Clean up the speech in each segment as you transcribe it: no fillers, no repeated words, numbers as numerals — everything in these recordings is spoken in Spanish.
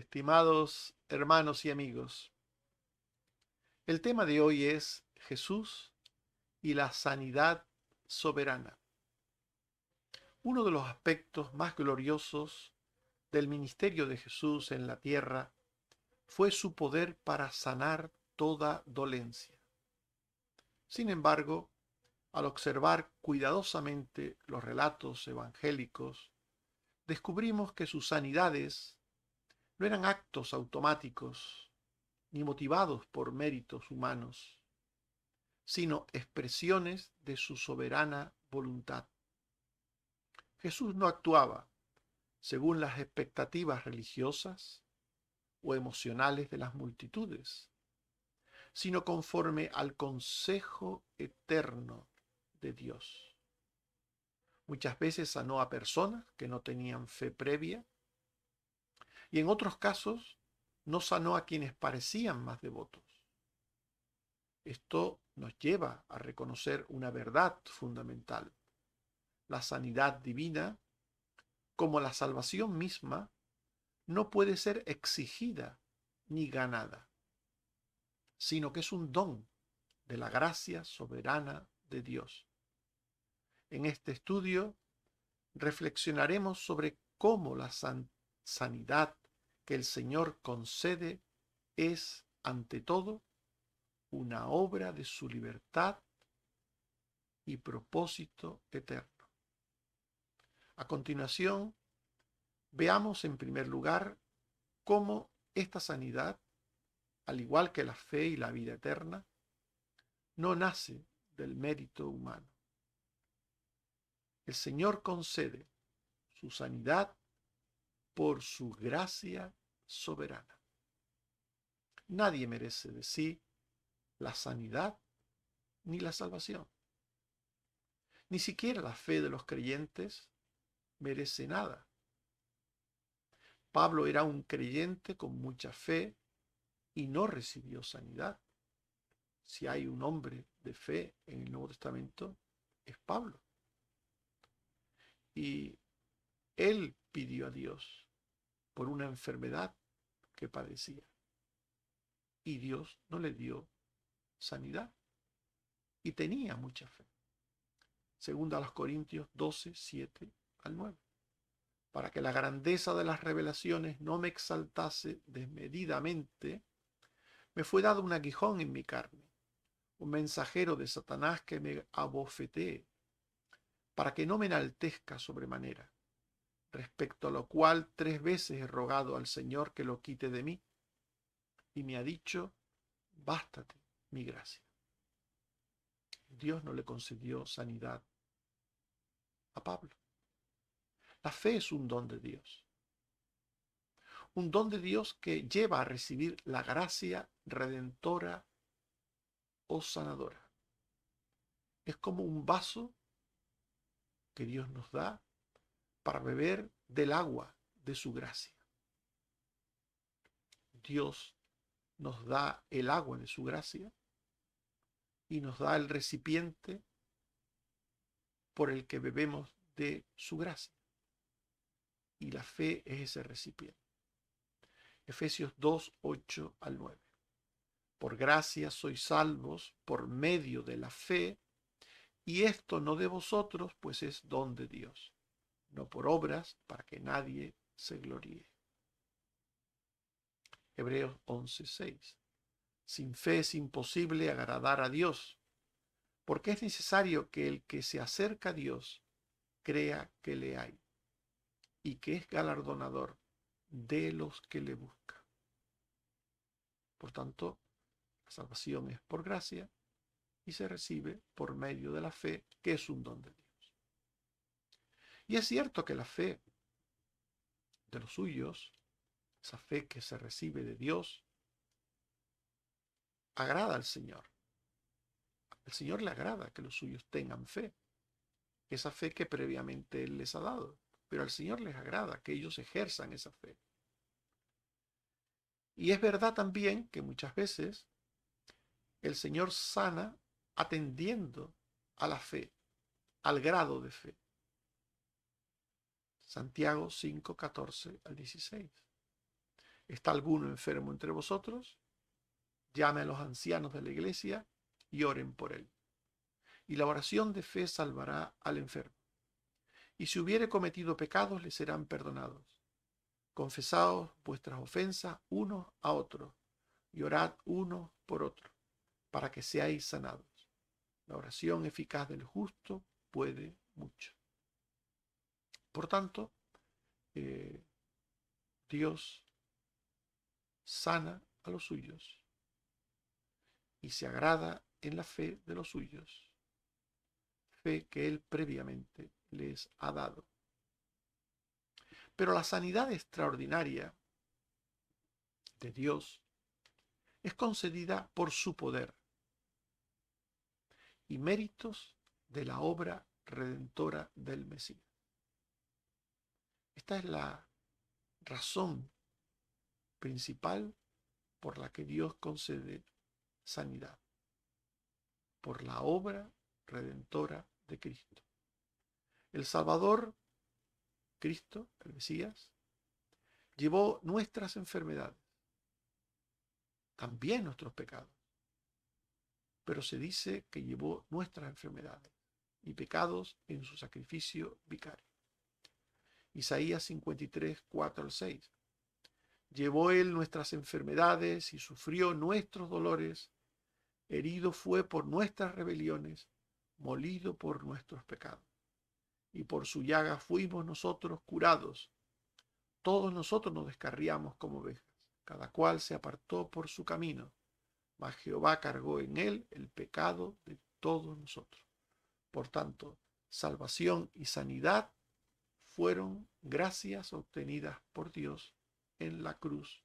Estimados hermanos y amigos, el tema de hoy es Jesús y la sanidad soberana. Uno de los aspectos más gloriosos del ministerio de Jesús en la tierra fue su poder para sanar toda dolencia. Sin embargo, al observar cuidadosamente los relatos evangélicos, descubrimos que sus sanidades no eran actos automáticos ni motivados por méritos humanos, sino expresiones de su soberana voluntad. Jesús no actuaba según las expectativas religiosas o emocionales de las multitudes, sino conforme al consejo eterno de Dios. Muchas veces sanó a personas que no tenían fe previa y en otros casos no sanó a quienes parecían más devotos. Esto nos lleva a reconocer una verdad fundamental. La sanidad divina, como la salvación misma, no puede ser exigida ni ganada, sino que es un don de la gracia soberana de Dios. En este estudio reflexionaremos sobre cómo la sanidad que el Señor concede es, ante todo, una obra de su libertad y propósito eterno. A continuación, veamos en primer lugar cómo esta sanidad, al igual que la fe y la vida eterna, no nace del mérito humano. El Señor concede su sanidad por su gracia soberana. Nadie merece de sí la sanidad ni la salvación. Ni siquiera la fe de los creyentes merece nada. Pablo era un creyente con mucha fe y no recibió sanidad. Si hay un hombre de fe en el Nuevo Testamento, es Pablo. Y él pidió a Dios por una enfermedad que padecía. Y Dios no le dio sanidad. Y tenía mucha fe. Segunda a los Corintios 12, 7 al 9. Para que la grandeza de las revelaciones no me exaltase desmedidamente, me fue dado un aguijón en mi carne, un mensajero de Satanás que me abofetee, para que no me enaltezca sobremanera, respecto a lo cual 3 veces he rogado al Señor que lo quite de mí, y me ha dicho, bástate mi gracia. Dios no le concedió sanidad a Pablo. La fe es un don de Dios. Un don de Dios que lleva a recibir la gracia redentora o sanadora. Es como un vaso que Dios nos da para beber del agua de su gracia. Dios nos da el agua de su gracia y nos da el recipiente por el que bebemos de su gracia. Y la fe es ese recipiente. Efesios 2, 8 al 9. Por gracia sois salvos por medio de la fe, y esto no de vosotros, pues es don de Dios, no por obras, para que nadie se gloríe. Hebreos 11, 6. Sin fe es imposible agradar a Dios, porque es necesario que el que se acerca a Dios crea que le hay y que es galardonador de los que le buscan. Por tanto, la salvación es por gracia y se recibe por medio de la fe, que es un don de Dios. Y es cierto que la fe de los suyos, esa fe que se recibe de Dios, agrada al Señor. Al Señor le agrada que los suyos tengan fe, esa fe que previamente Él les ha dado. Pero al Señor les agrada que ellos ejerzan esa fe. Y es verdad también que muchas veces el Señor sana atendiendo a la fe, al grado de fe. Santiago 5, 14 al 16. ¿Está alguno enfermo entre vosotros? Llame a los ancianos de la iglesia y oren por él. Y la oración de fe salvará al enfermo. Y si hubiere cometido pecados, le serán perdonados. Confesaos vuestras ofensas unos a otros y orad uno por otro, para que seáis sanados. La oración eficaz del justo puede mucho. Por tanto, Dios sana a los suyos y se agrada en la fe de los suyos, fe que Él previamente les ha dado. Pero la sanidad extraordinaria de Dios es concedida por su poder y méritos de la obra redentora del Mesías. Esta es la razón principal por la que Dios concede sanidad, por la obra redentora de Cristo. El Salvador, Cristo, el Mesías, llevó nuestras enfermedades, también nuestros pecados, pero se dice que llevó nuestras enfermedades y pecados en su sacrificio vicario. Isaías 53, 4 al 6. Llevó él nuestras enfermedades y sufrió nuestros dolores, herido fue por nuestras rebeliones, molido por nuestros pecados. Y por su llaga fuimos nosotros curados. Todos nosotros nos descarriamos como ovejas, cada cual se apartó por su camino, mas Jehová cargó en él el pecado de todos nosotros. Por tanto, salvación y sanidad fueron gracias obtenidas por Dios en la cruz,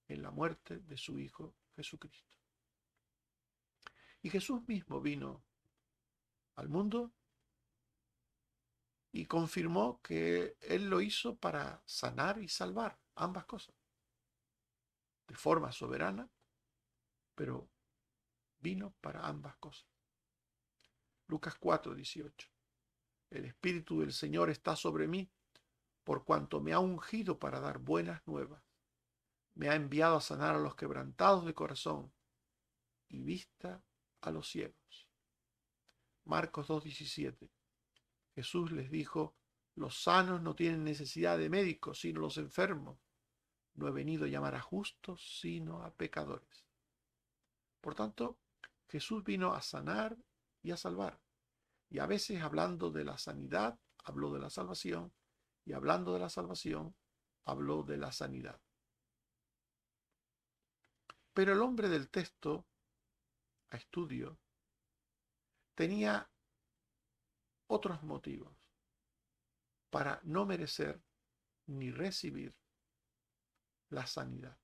en la muerte de su Hijo Jesucristo. Y Jesús mismo vino al mundo y confirmó que Él lo hizo para sanar y salvar ambas cosas, de forma soberana, pero vino para ambas cosas. Lucas 4, 18. El Espíritu del Señor está sobre mí, por cuanto me ha ungido para dar buenas nuevas. Me ha enviado a sanar a los quebrantados de corazón y vista a los ciegos. Marcos 2:17. Jesús les dijo: los sanos no tienen necesidad de médicos, sino los enfermos. No he venido a llamar a justos, sino a pecadores. Por tanto, Jesús vino a sanar y a salvar. Y a veces, hablando de la sanidad, habló de la salvación, y hablando de la salvación, habló de la sanidad. Pero el hombre del texto, a estudio, tenía otros motivos para no merecer ni recibir la sanidad.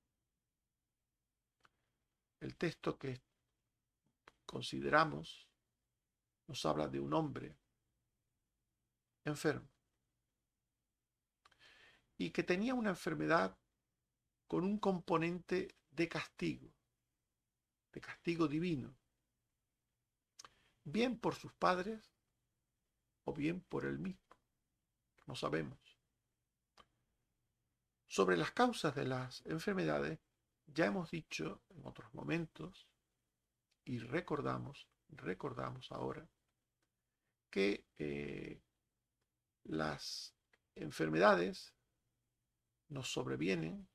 El texto que consideramos nos habla de un hombre enfermo y que tenía una enfermedad con un componente de castigo divino, bien por sus padres o bien por él mismo. No sabemos. Sobre las causas de las enfermedades ya hemos dicho en otros momentos y recordamos ahora que las enfermedades nos sobrevienen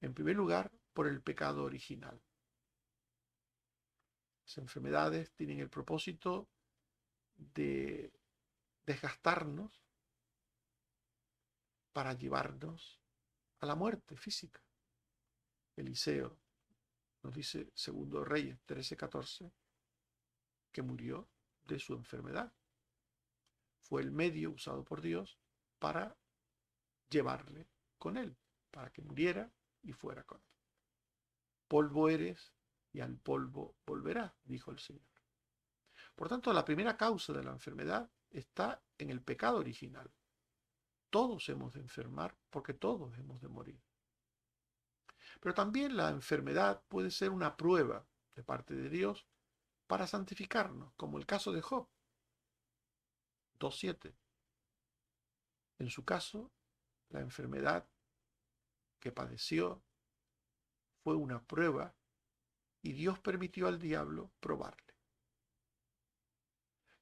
en primer lugar por el pecado original. Las enfermedades tienen el propósito de desgastarnos para llevarnos a la muerte física. Eliseo nos dice, segundo Reyes 13:14, que murió de su enfermedad. Fue el medio usado por Dios para llevarle con él, para que muriera y fuera con él. Polvo eres y al polvo volverás, dijo el Señor. Por tanto, la primera causa de la enfermedad está en el pecado original. Todos hemos de enfermar porque todos hemos de morir. Pero también la enfermedad puede ser una prueba de parte de Dios para santificarnos, como el caso de Job 2:7. En su caso, la enfermedad que padeció fue una prueba y Dios permitió al diablo probarle.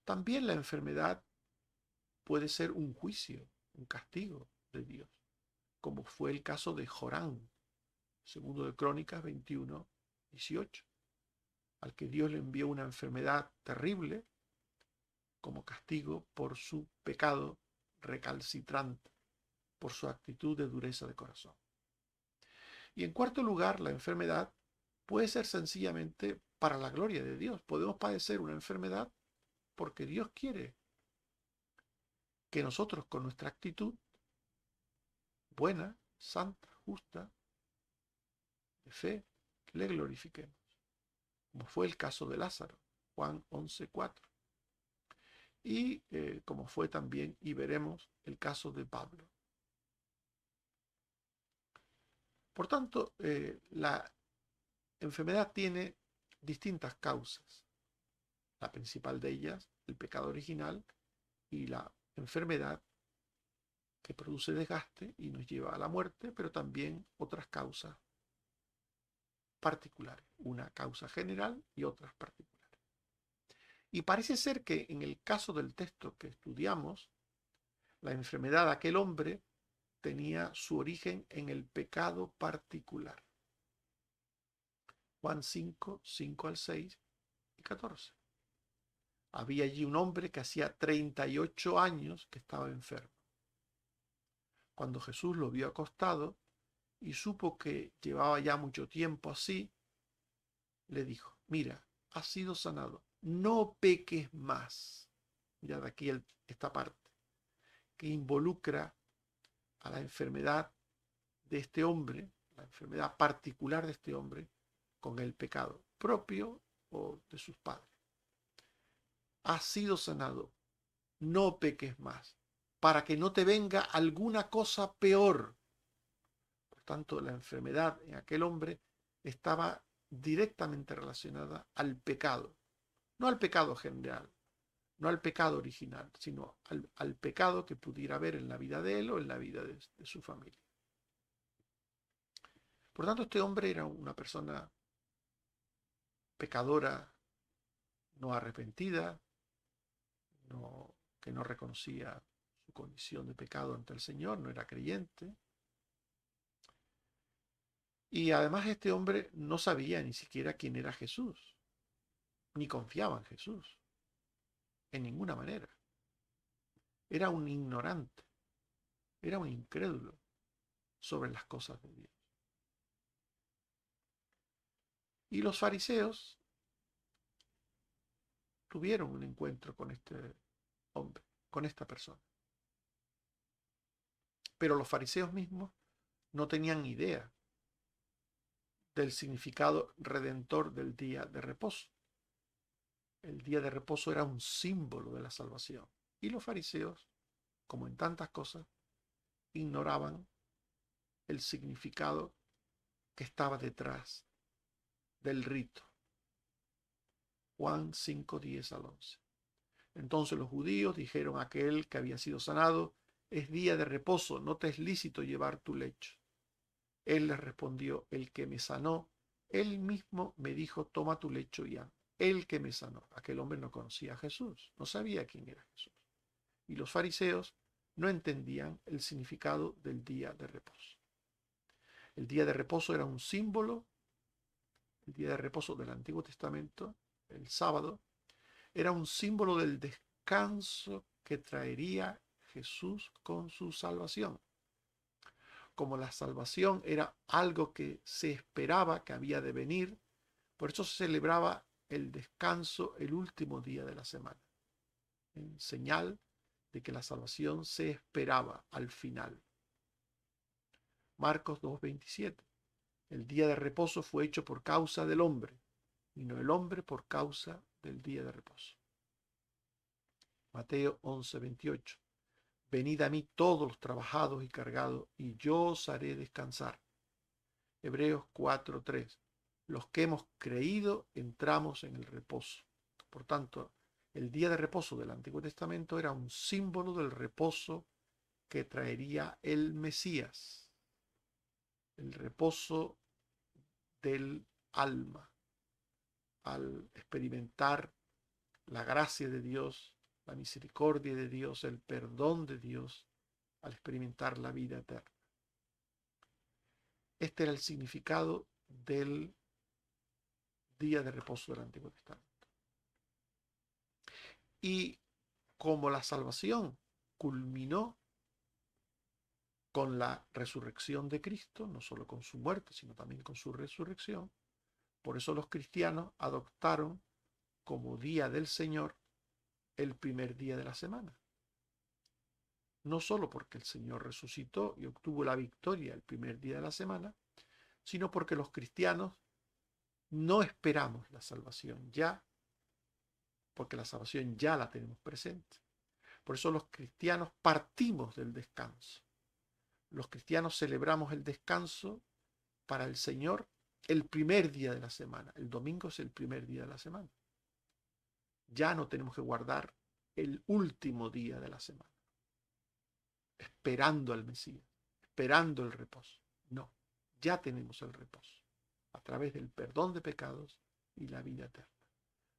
También la enfermedad puede ser un juicio, un castigo de Dios, como fue el caso de Jorán, segundo de Crónicas 21:18, al que Dios le envió una enfermedad terrible como castigo por su pecado recalcitrante, por su actitud de dureza de corazón. Y en cuarto lugar, la enfermedad puede ser sencillamente para la gloria de Dios. Podemos padecer una enfermedad porque Dios quiere que nosotros con nuestra actitud buena, santa, justa, de fe, le glorifiquemos, como fue el caso de Lázaro, Juan 11:4, y como fue también, y veremos, el caso de Pablo. Por tanto, la enfermedad tiene distintas causas. La principal de ellas, el pecado original, y la enfermedad que produce desgaste y nos lleva a la muerte, pero también otras causas particulares, una causa general y otras particulares. Y parece ser que en el caso del texto que estudiamos, la enfermedad de aquel hombre tenía su origen en el pecado particular. Juan 5, 5 al 6 y 14. Había allí un hombre que hacía 38 años que estaba enfermo. Cuando Jesús lo vio acostado y supo que llevaba ya mucho tiempo así, le dijo: mira, has sido sanado, no peques más. Mirad aquí esta parte que involucra a la enfermedad de este hombre, la enfermedad particular de este hombre, con el pecado propio o de sus padres. Has sido sanado, no peques más, para que no te venga alguna cosa peor. Por tanto, la enfermedad en aquel hombre estaba directamente relacionada al pecado, no al pecado general, no al pecado original, sino al pecado que pudiera haber en la vida de él o en la vida de su familia. Por tanto, este hombre era una persona pecadora, no arrepentida, que no reconocía su condición de pecado ante el Señor, no era creyente. Y además este hombre no sabía ni siquiera quién era Jesús, ni confiaba en Jesús, en ninguna manera. Era un ignorante, era un incrédulo sobre las cosas de Dios. Y los fariseos tuvieron un encuentro con este hombre, con esta persona. Pero los fariseos mismos no tenían idea del significado redentor del día de reposo. El día de reposo era un símbolo de la salvación. Y los fariseos, como en tantas cosas, ignoraban el significado que estaba detrás del rito. Juan 5, 10 al 11. Entonces los judíos dijeron a aquel que había sido sanado: es día de reposo, no te es lícito llevar tu lecho. Él les respondió: el que me sanó, él mismo me dijo: toma tu lecho y anda. El que me sanó. Aquel hombre no conocía a Jesús, no sabía quién era Jesús. Y los fariseos no entendían el significado del día de reposo. El día de reposo era un símbolo, el día de reposo del Antiguo Testamento, el sábado, era un símbolo del descanso que traería Jesús con su salvación. Como la salvación era algo que se esperaba que había de venir, por eso se celebraba el descanso el último día de la semana, en señal de que la salvación se esperaba al final. Marcos 2:27. El día de reposo fue hecho por causa del hombre, y no el hombre por causa del día de reposo. Mateo 11:28. Venid a mí todos los trabajados y cargados, y yo os haré descansar. Hebreos 4:3. Los que hemos creído entramos en el reposo. Por tanto, el día de reposo del Antiguo Testamento era un símbolo del reposo que traería el Mesías. el reposo del alma, al experimentar la gracia de Dios, la misericordia de Dios, el perdón de Dios, al experimentar la vida eterna. Este era el significado del día de reposo del Antiguo Testamento. Y como la salvación culminó con la resurrección de Cristo, no solo con su muerte, sino también con su resurrección, por eso los cristianos adoptaron como día del Señor el primer día de la semana. No solo porque el Señor resucitó y obtuvo la victoria el primer día de la semana, sino porque los cristianos no esperamos la salvación ya, porque la salvación ya la tenemos presente. Por eso los cristianos partimos del descanso. Los cristianos celebramos el descanso para el Señor el primer día de la semana. El domingo es el primer día de la semana. Ya no tenemos que guardar el último día de la semana, esperando al Mesías, esperando el reposo. No, ya tenemos el reposo a través del perdón de pecados y la vida eterna.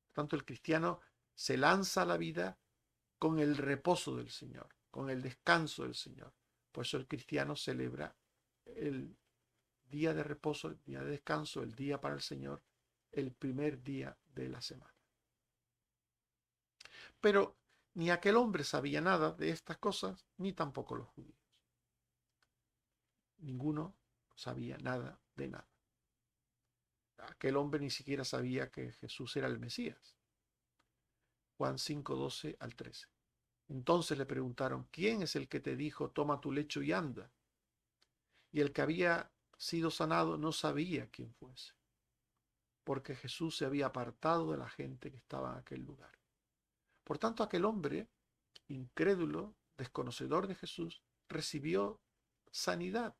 Por tanto, el cristiano se lanza a la vida con el reposo del Señor, con el descanso del Señor. Por eso el cristiano celebra el día de reposo, el día de descanso, el día para el Señor, el primer día de la semana. Pero ni aquel hombre sabía nada de estas cosas, ni tampoco los judíos. Ninguno sabía nada de nada. Aquel hombre ni siquiera sabía que Jesús era el Mesías. Juan 5, 12 al 13. Entonces le preguntaron, ¿quién es el que te dijo, toma tu lecho y anda? Y el que había sido sanado no sabía quién fuese, porque Jesús se había apartado de la gente que estaba en aquel lugar. Por tanto, aquel hombre, incrédulo, desconocedor de Jesús, recibió sanidad,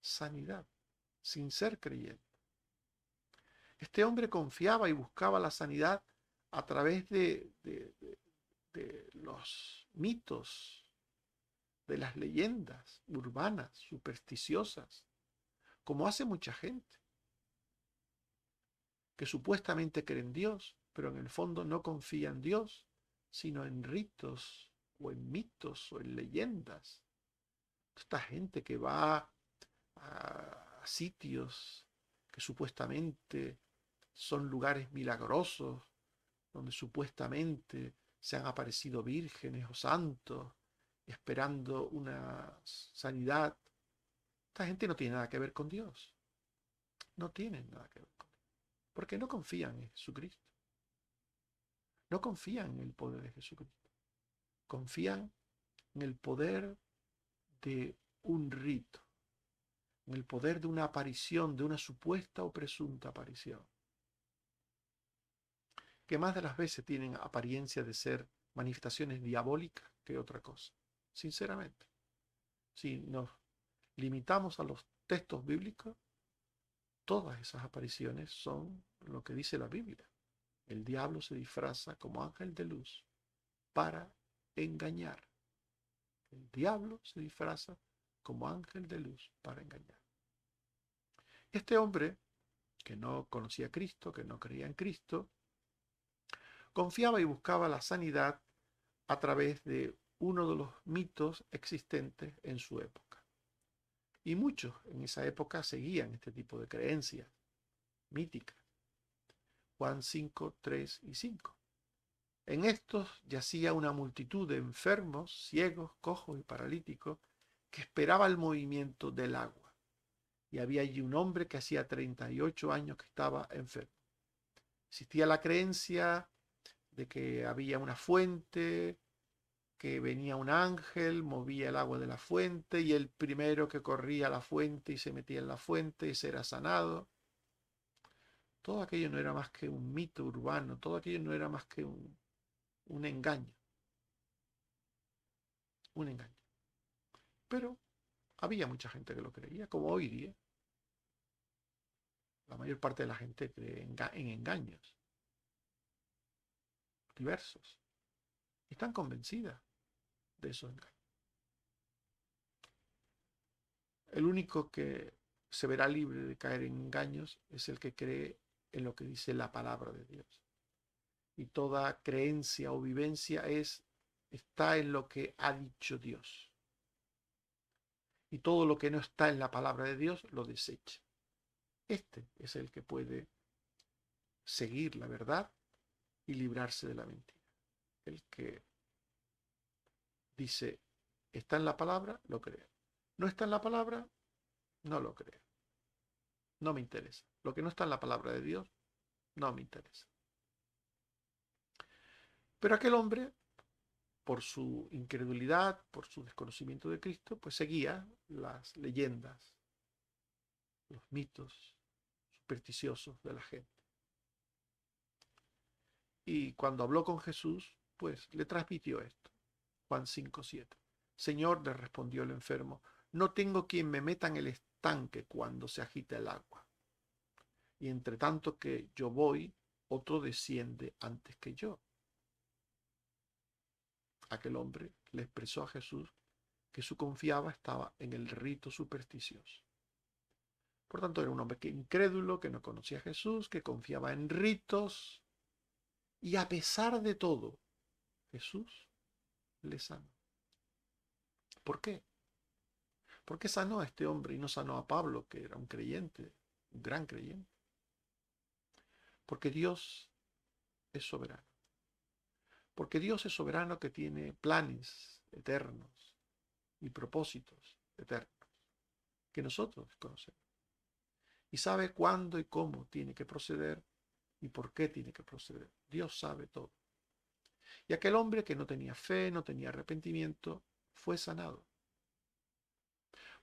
sanidad, sin ser creyente. Este hombre confiaba y buscaba la sanidad a través de los mitos, de las leyendas urbanas, supersticiosas, como hace mucha gente, que supuestamente cree en Dios, pero en el fondo no confía en Dios, sino en ritos o en mitos o en leyendas. Esta gente que va a sitios que supuestamente son lugares milagrosos, donde supuestamente se han aparecido vírgenes o santos esperando una sanidad. Esta gente no tiene nada que ver con Dios. No tienen nada que ver con Dios. Porque no confían en Jesucristo. No confían en el poder de Jesucristo. Confían en el poder de un rito, en el poder de una aparición, de una supuesta o presunta aparición, que más de las veces tienen apariencia de ser manifestaciones diabólicas que otra cosa, sinceramente. Si nos limitamos a los textos bíblicos, todas esas apariciones son lo que dice la Biblia. El diablo se disfraza como ángel de luz para engañar. El diablo se disfraza como ángel de luz para engañar. Este hombre, que no conocía a Cristo, que no creía en Cristo, confiaba y buscaba la sanidad a través de uno de los mitos existentes en su época. Y muchos en esa época seguían este tipo de creencias míticas. Juan 5, 3 y 5. En estos yacía una multitud de enfermos, ciegos, cojos y paralíticos que esperaba el movimiento del agua. Y había allí un hombre que hacía 38 años que estaba enfermo. Existía la creencia de que había una fuente, que venía un ángel, movía el agua de la fuente y el primero que corría a la fuente y se metía en la fuente y será sanado. Todo aquello no era más que un mito urbano, todo aquello no era más que un engaño. Un engaño. Pero había mucha gente que lo creía, como hoy día. La mayor parte de la gente cree en engaños diversos. Y están convencidas de esos engaños. El único que se verá libre de caer en engaños es el que cree en lo que dice la palabra de Dios. Y toda creencia o vivencia está en lo que ha dicho Dios. Y todo lo que no está en la palabra de Dios lo desecha. Este es el que puede seguir la verdad y librarse de la mentira. El que dice, está en la palabra, lo creo. No está en la palabra, no lo creo. No me interesa. Lo que no está en la palabra de Dios, no me interesa. Pero aquel hombre, por su incredulidad, por su desconocimiento de Cristo, pues seguía las leyendas, los mitos supersticiosos de la gente. Y cuando habló con Jesús, pues le transmitió esto. Juan 5:7. Señor, le respondió el enfermo, no tengo quien me meta en el estanque cuando se agita el agua. Y entre tanto que yo voy, otro desciende antes que yo. Aquel hombre le expresó a Jesús que su confianza estaba en el rito supersticioso. Por tanto, era un hombre incrédulo, que no conocía a Jesús, que confiaba en ritos, y a pesar de todo, Jesús le sanó. ¿Por qué? ¿Por qué sanó a este hombre y no sanó a Pablo, que era un creyente, un gran creyente? Porque Dios es soberano. Porque Dios es soberano, que tiene planes eternos y propósitos eternos que nosotros conocemos. Y sabe cuándo y cómo tiene que proceder y por qué tiene que proceder. Dios sabe todo. Y aquel hombre que no tenía fe, no tenía arrepentimiento, fue sanado.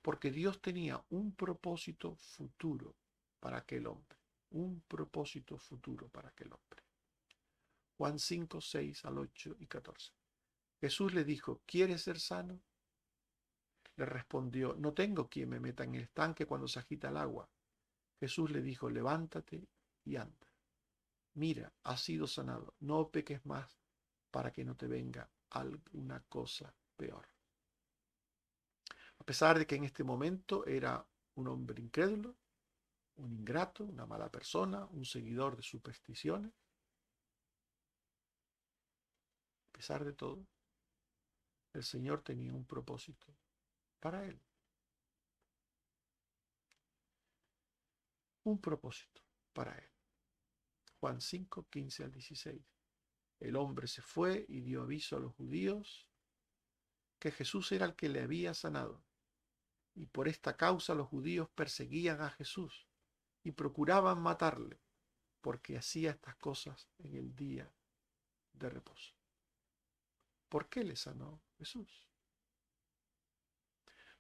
Porque Dios tenía un propósito futuro para aquel hombre. Un propósito futuro para aquel hombre. Juan 5, 6 al 8 y 14. Jesús le dijo, ¿quieres ser sano? Le respondió, no tengo quien me meta en el estanque cuando se agita el agua. Jesús le dijo, levántate y anda. Mira, has sido sanado, no peques más para que no te venga alguna cosa peor. A pesar de que en este momento era un hombre incrédulo, un ingrato, una mala persona, un seguidor de supersticiones, a pesar de todo, el Señor tenía un propósito para él. Un propósito para él. Juan 5, 15 al 16. El hombre se fue y dio aviso a los judíos que Jesús era el que le había sanado. Y por esta causa los judíos perseguían a Jesús y procuraban matarle, porque hacía estas cosas en el día de reposo. ¿Por qué le sanó Jesús?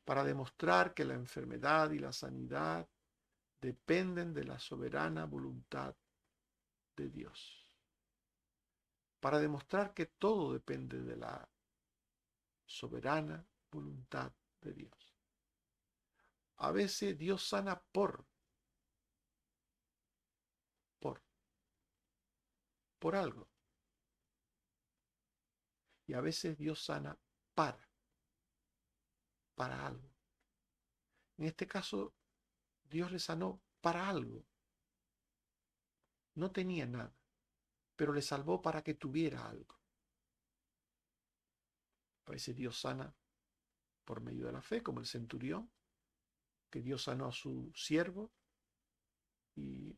Para demostrar que la enfermedad y la sanidad dependen de la soberana voluntad de Dios. Para demostrar que todo depende de la soberana voluntad de Dios. A veces Dios sana por algo. Y a veces Dios sana para algo. En este caso, Dios le sanó para algo. No tenía nada, pero le salvó para que tuviera algo. A veces Dios sana por medio de la fe, como el centurión, que Dios sanó a su siervo. Y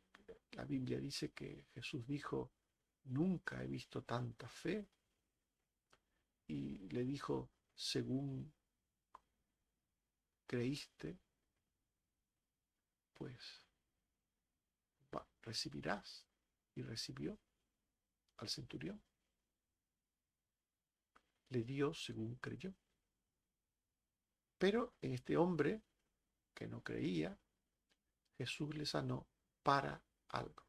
la Biblia dice que Jesús dijo, nunca he visto tanta fe. Y le dijo, según creíste, pues recibirás. Y recibió al centurión. Le dio según creyó. Pero en este hombre que no creía, Jesús le sanó para algo.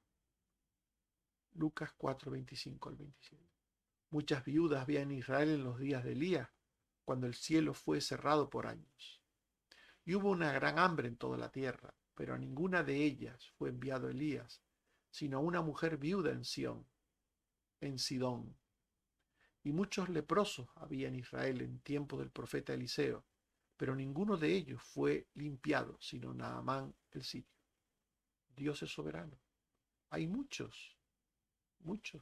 Lucas 4, 25 al 27. Muchas viudas había en Israel en los días de Elías, cuando el cielo fue cerrado por años. Y hubo una gran hambre en toda la tierra, pero a ninguna de ellas fue enviado Elías, sino a una mujer viuda en Sidón. Y muchos leprosos había en Israel en tiempo del profeta Eliseo, pero ninguno de ellos fue limpiado, sino Naamán el sirio. Dios es soberano. Hay muchos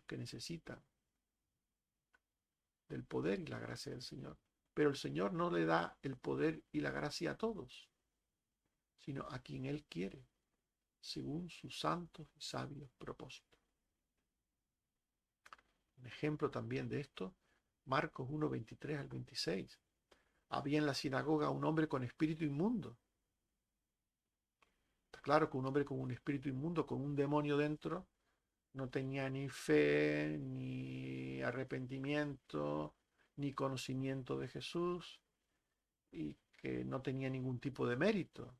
que necesitan del poder y la gracia del Señor, pero el Señor no le da el poder y la gracia a todos, sino a quien Él quiere, según sus santos y sabios propósitos. Un ejemplo también de esto, Marcos 1, 23 al 26. Había en la sinagoga un hombre con espíritu inmundo. Está claro que un hombre con un espíritu inmundo, con un demonio dentro, no tenía ni fe, ni arrepentimiento, ni conocimiento de Jesús, y que no tenía ningún tipo de mérito.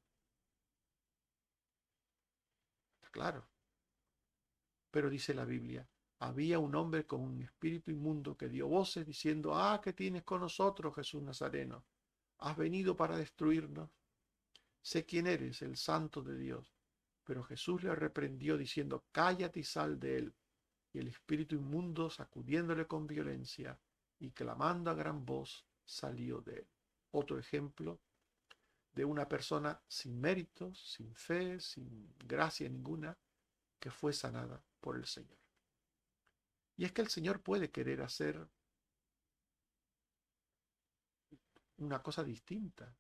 Está claro. Pero dice la Biblia, había un hombre con un espíritu inmundo que dio voces diciendo, ¿qué tienes con nosotros, Jesús Nazareno? ¿Has venido para destruirnos? Sé quién eres, el Santo de Dios. Pero Jesús le reprendió diciendo, cállate y sal de él. Y el espíritu inmundo, sacudiéndole con violencia y clamando a gran voz, salió de él. Otro ejemplo de una persona sin méritos, sin fe, sin gracia ninguna, que fue sanada por el Señor. Y es que el Señor puede querer hacer una cosa distinta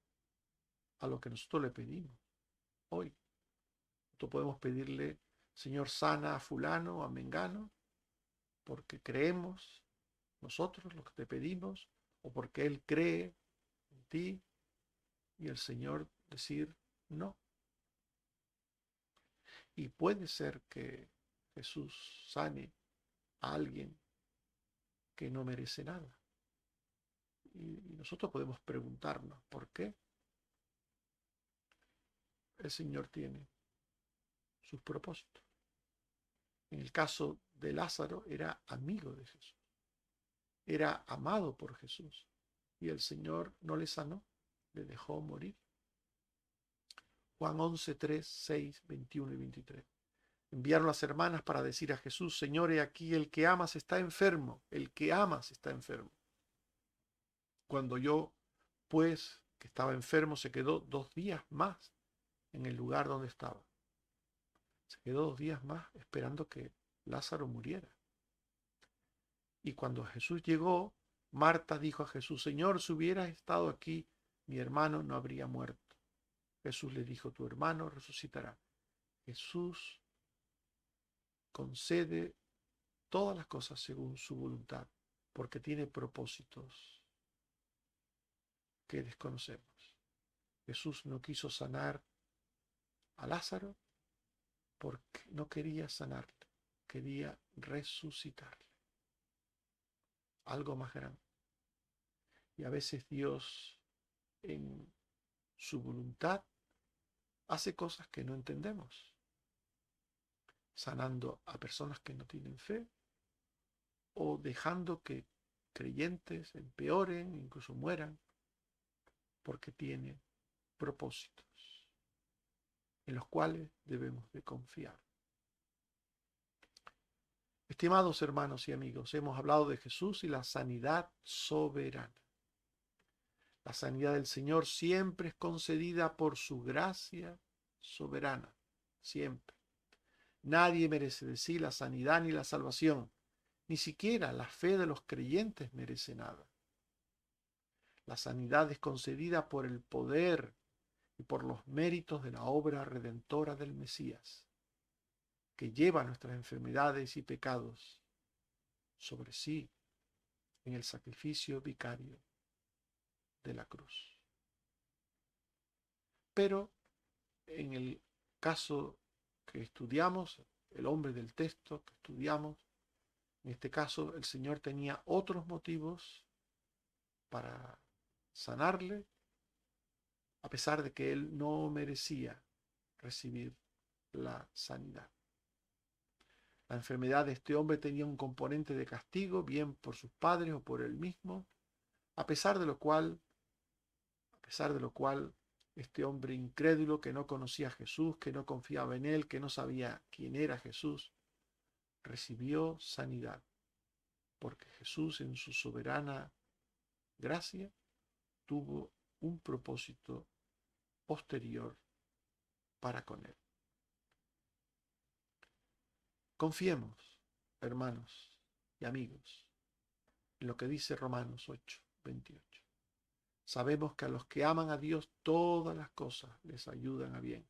a lo que nosotros le pedimos hoy. Nosotros podemos pedirle, Señor, sana a fulano o a mengano, porque creemos nosotros lo que te pedimos, o porque Él cree en ti, y el Señor decir no. Y puede ser que Jesús sane a alguien que no merece nada. Y nosotros podemos preguntarnos por qué el Señor tiene sus propósitos. En el caso de Lázaro, era amigo de Jesús, era amado por Jesús, y el Señor no le sanó, le dejó morir. Juan 11, 3, 6, 21 y 23. Enviaron las hermanas para decir a Jesús, Señor, he aquí el que amas está enfermo, el que amas está enfermo. Cuando oyó, pues, que estaba enfermo, se quedó 2 días más en el lugar donde estaba. Se quedó 2 días más esperando que Lázaro muriera. Y cuando Jesús llegó, Marta dijo a Jesús, Señor, si hubieras estado aquí, mi hermano no habría muerto. Jesús le dijo, tu hermano resucitará. Jesús concede todas las cosas según su voluntad, porque tiene propósitos que desconocemos. Jesús no quiso sanar a Lázaro porque no quería sanarle, quería resucitarle. Algo más grande. Y a veces Dios, en su voluntad, hace cosas que no entendemos, sanando a personas que no tienen fe o dejando que creyentes empeoren, incluso mueran, porque tiene propósitos en los cuales debemos de confiar. Estimados hermanos y amigos, hemos hablado de Jesús y la sanidad soberana. La sanidad del Señor siempre es concedida por su gracia soberana, siempre. Nadie merece de sí la sanidad ni la salvación, ni siquiera la fe de los creyentes merece nada. La sanidad es concedida por el poder y por los méritos de la obra redentora del Mesías, que lleva nuestras enfermedades y pecados sobre sí en el sacrificio vicario de la cruz. Pero en el caso que estudiamos, el hombre del texto que estudiamos, en este caso el Señor tenía otros motivos para sanarle, a pesar de que él no merecía recibir la sanidad. La enfermedad de este hombre tenía un componente de castigo, bien por sus padres o por él mismo, a pesar de lo cual este hombre incrédulo que no conocía a Jesús, que no confiaba en él, que no sabía quién era Jesús, recibió sanidad, porque Jesús en su soberana gracia tuvo un propósito posterior para con él. Confiemos, hermanos y amigos, en lo que dice Romanos 8:28. Sabemos que a los que aman a Dios todas las cosas les ayudan a bien.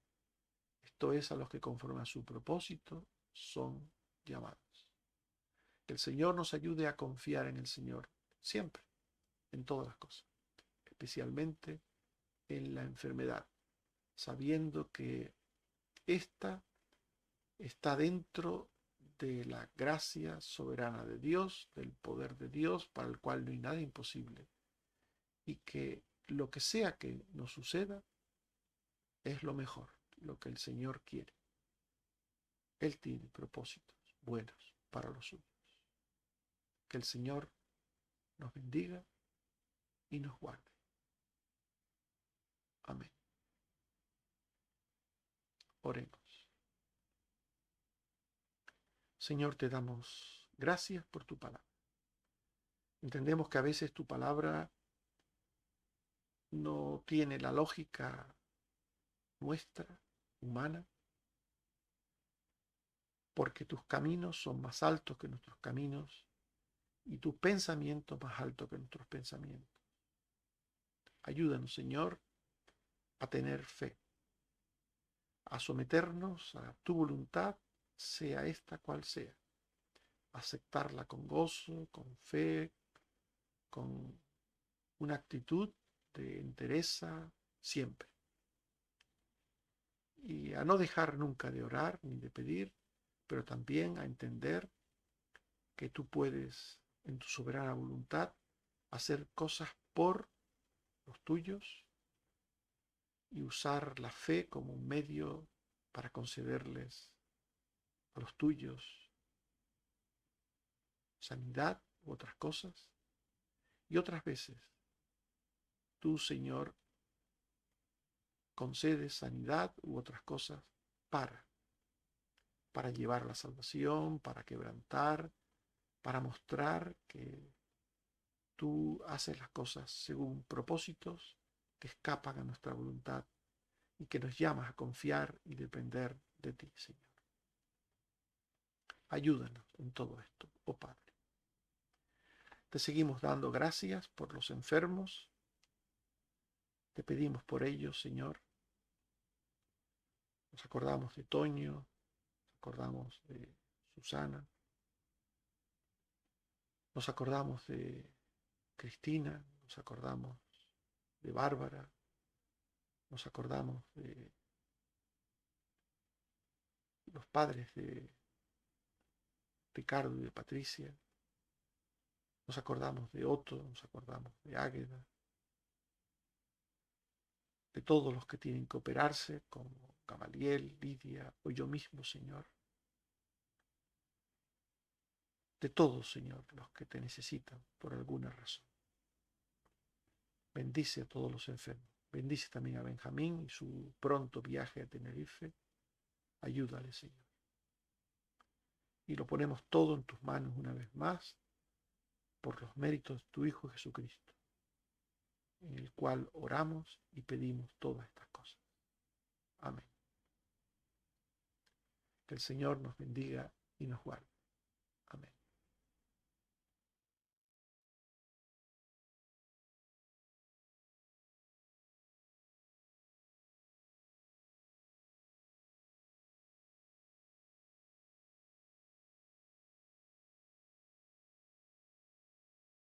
Esto es, a los que conforme a su propósito son llamados. Que el Señor nos ayude a confiar en el Señor siempre, en todas las cosas, especialmente en la enfermedad, sabiendo que esta está dentro de la gracia soberana de Dios, del poder de Dios, para el cual no hay nada imposible, y que lo que sea que nos suceda es lo mejor, lo que el Señor quiere. Él tiene propósitos buenos para los suyos. Que el Señor nos bendiga y nos guarde. Amén. Oremos. Señor, te damos gracias por tu palabra. Entendemos que a veces tu palabra no tiene la lógica nuestra, humana, porque tus caminos son más altos que nuestros caminos y tus pensamientos más altos que nuestros pensamientos. Ayúdanos, Señor, a tener fe, a someternos a tu voluntad, sea esta cual sea, aceptarla con gozo, con fe, con una actitud de entereza siempre. Y a no dejar nunca de orar ni de pedir, pero también a entender que tú puedes, en tu soberana voluntad, hacer cosas por los tuyos y usar la fe como un medio para concederles a los tuyos sanidad u otras cosas. Y otras veces, tú, Señor, concedes sanidad u otras cosas para llevar a la salvación, para quebrantar, para mostrar que tú haces las cosas según propósitos que escapan a nuestra voluntad y que nos llamas a confiar y depender de ti, Señor. Ayúdanos en todo esto, oh Padre. Te seguimos dando gracias por los enfermos. Te pedimos por ellos, Señor. Nos acordamos de Toño, nos acordamos de Susana, nos acordamos de Cristina, nos acordamos de Bárbara, nos acordamos de los padres de Ricardo y de Patricia, nos acordamos de Otto, nos acordamos de Águeda, de todos los que tienen que operarse, como Gamaliel, Lidia o yo mismo, Señor. De todos, Señor, los que te necesitan por alguna razón. Bendice a todos los enfermos. Bendice también a Benjamín y su pronto viaje a Tenerife. Ayúdale, Señor. Y lo ponemos todo en tus manos una vez más, por los méritos de tu Hijo Jesucristo, en el cual oramos y pedimos todas estas cosas. Amén. Que el Señor nos bendiga y nos guarde.